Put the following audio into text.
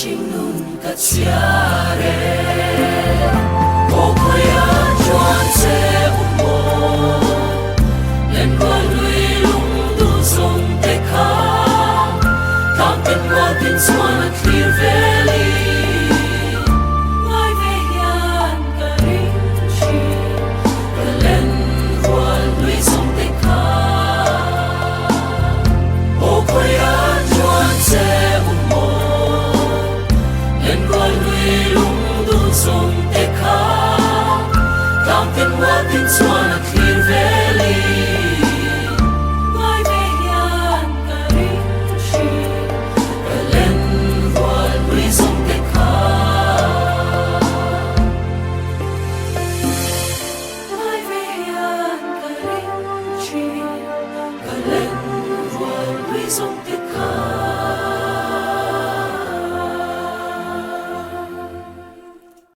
shinun katsiare o koya chuan se umo len wa lui lung du song te kha tam pen wa tin swan a clear valley ngai ve hian ka ring chi ka len wa lui song te kha o koya chuan se umo len wa lui lung du song te kha tam pen wa tin swan a clear valley ngai ve hian ka ring chi ka len wa lui song te kha ngai ve hian ka ring chi ka len wa lui song